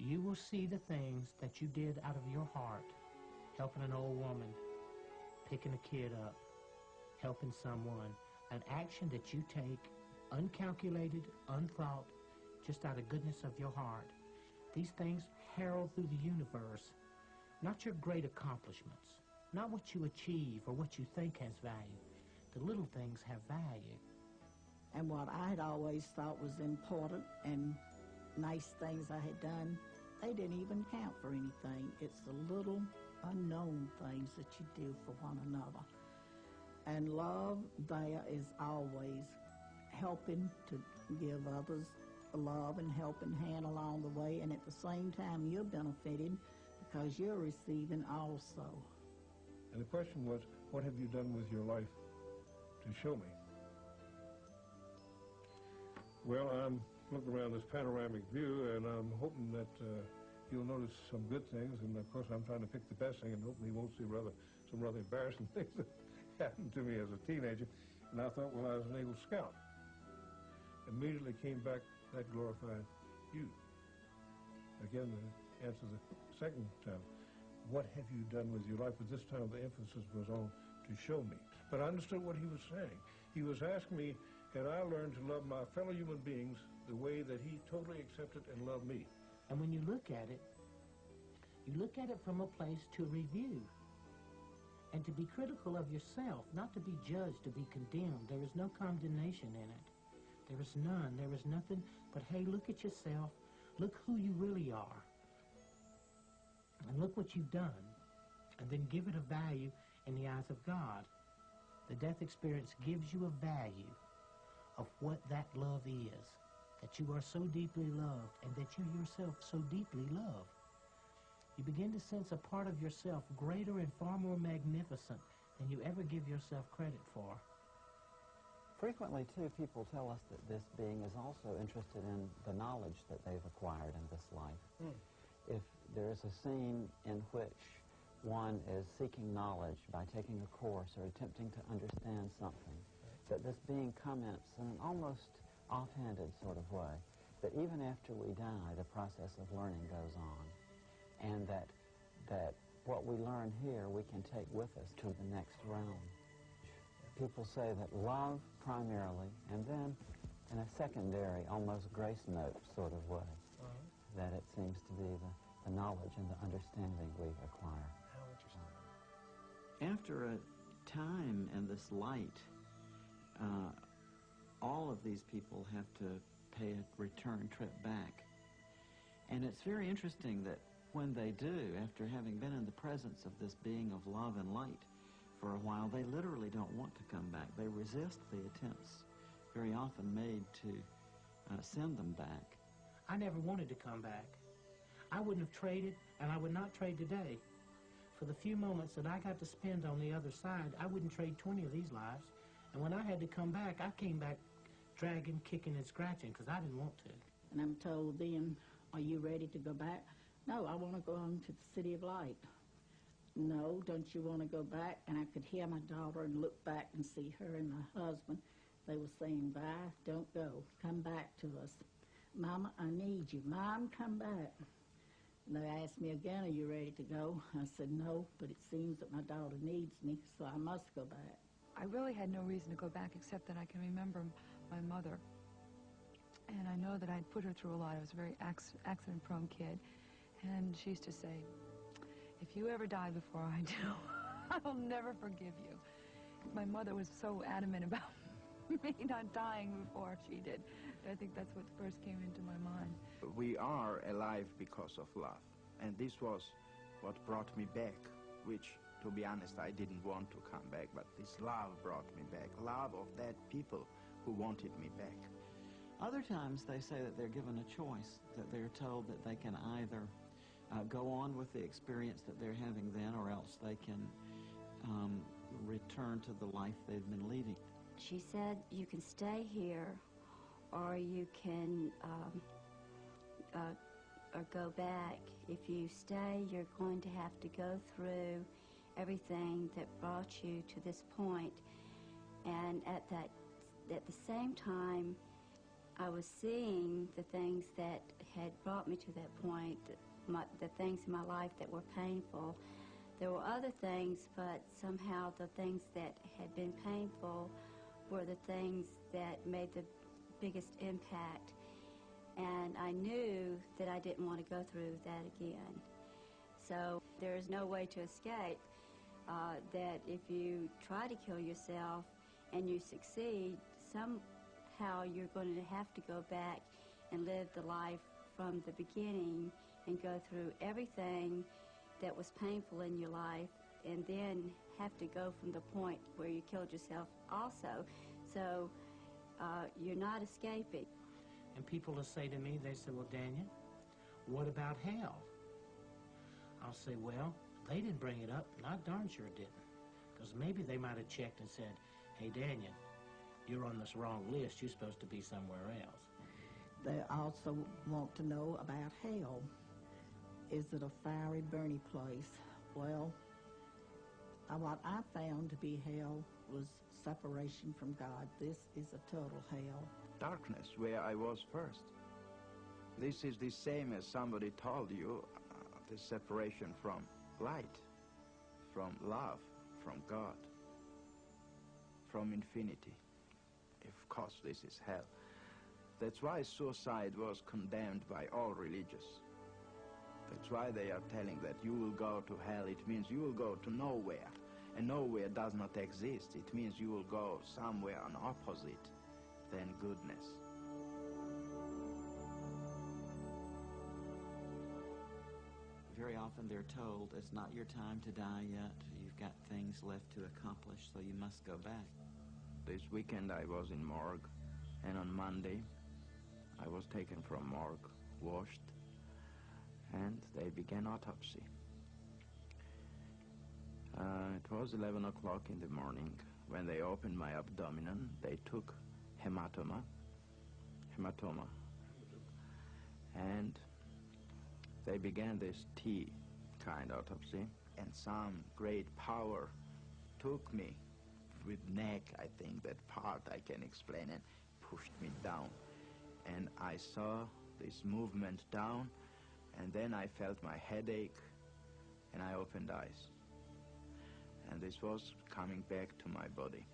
you will see the things that you did out of your heart, helping an old woman, picking a kid up, helping someone, an action that you take uncalculated, unthought, just out of goodness of your heart. These things herald through the universe, not your great accomplishments, not what you achieve or what you think has value. The little things have value. And what I had always thought was important and nice things I had done, they didn't even count for anything. It's the little unknown things that you do for one another. And love there is always helping to give others a love and helping hand along the way, and at the same time you're benefiting because you're receiving also. And the question was, what have you done with your life to show me? Well, I'm looking around this panoramic view, and I'm hoping that you'll notice some good things, and of course I'm trying to pick the best thing and hoping you won't see some rather embarrassing things that happened to me as a teenager. And I thought, well, I was an Eagle Scout. Immediately came back, that glorified you. Again, the answer the second time, what have you done with your life? But this time the emphasis was on to show me. But I understood what he was saying. He was asking me, had I learned to love my fellow human beings the way that he totally accepted and loved me? And when you look at it from a place to review and to be critical of yourself, not to be judged, to be condemned. There is no condemnation in it. There is none. There is nothing but, hey, look at yourself. Look who you really are. And look what you've done. And then give it a value in the eyes of God. The death experience gives you a value of what that love is, that you are so deeply loved and that you yourself so deeply love. You begin to sense a part of yourself greater and far more magnificent than you ever give yourself credit for. Frequently, too, people tell us that this being is also interested in the knowledge that they've acquired in this life. If there is a scene in which one is seeking knowledge by taking a course or attempting to understand something, that this being comments in an almost offhanded sort of way, that even after we die, the process of learning goes on, and that what we learn here we can take with us to the next realm. People say that love primarily, and then in a secondary, almost grace note sort of way, that it seems to be the knowledge and the understanding we acquire. How interesting. After a time in this light, all of these people have to pay a return trip back. And it's very interesting that when they do, after having been in the presence of this being of love and light for a while, they literally don't want to come back. They resist the attempts very often made to send them back. I never wanted to come back. I wouldn't have traded, and I would not trade today. For the few moments that I got to spend on the other side, I wouldn't trade 20 of these lives. And when I had to come back, I came back dragging, kicking, and scratching, because I didn't want to. And I'm told then, are you ready to go back? No, I want to go on to the City of Light. No, don't you want to go back? And I could hear my daughter and look back and see her and my husband. They were saying, bye, don't go, come back to us. Mama, I need you. Mom, come back. And they asked me again, are you ready to go? I said, no, but it seems that my daughter needs me, so I must go back. I really had no reason to go back except that I can remember my mother. And I know that I'd put her through a lot. I was a very accident-prone kid. And she used to say, if you ever die before I do, I'll never forgive you. My mother was so adamant about me not dying before she did. I think that's what first came into my mind. We are alive because of love. And this was what brought me back, which, to be honest, I didn't want to come back, but this love brought me back. Love of that people who wanted me back. Other times they say that they're given a choice, that they're told that they can either go on with the experience that they're having then, or else they can return to the life they've been leading. She said, you can stay here, or you can or go back. If you stay, you're going to have to go through everything that brought you to this point. And at the same time, I was seeing the things that had brought me to that point, the things in my life that were painful. There were other things, but somehow the things that had been painful were the things that made the biggest impact. And I knew that I didn't want to go through that again. So there's no way to escape that if you try to kill yourself and you succeed, somehow you're going to have to go back and live the life from the beginning and go through everything that was painful in your life and then have to go from the point where you killed yourself also. So you're not escaping. And people will say to me, they say, well, Daniel, what about hell? I'll say, well, they didn't bring it up, and I darn sure didn't. Because maybe they might have checked and said, hey, Daniel, you're on this wrong list. You're supposed to be somewhere else. They also want to know about hell. Is it a fiery, burning place? Well, what I found to be hell was separation from God. This is a total hell. Darkness, where I was first. This is the same as somebody told you, the separation from light, from love, from God, from infinity. Of course, this is hell. That's why suicide was condemned by all religions. That's why they are telling that you will go to hell. It means you will go to nowhere. And nowhere does not exist. It means you will go somewhere on opposite than goodness. Very often they're told it's not your time to die yet. You've got things left to accomplish, so you must go back. This weekend I was in morgue, and on Monday I was taken from morgue, washed, and they began autopsy. It was 11 o'clock in the morning. When they opened my abdomen, they took hematoma, and they began this T-kind autopsy, and some great power took me with neck, I think, that part I can explain, and pushed me down. And I saw this movement down, and then I felt my headache, and I opened eyes. And this was coming back to my body.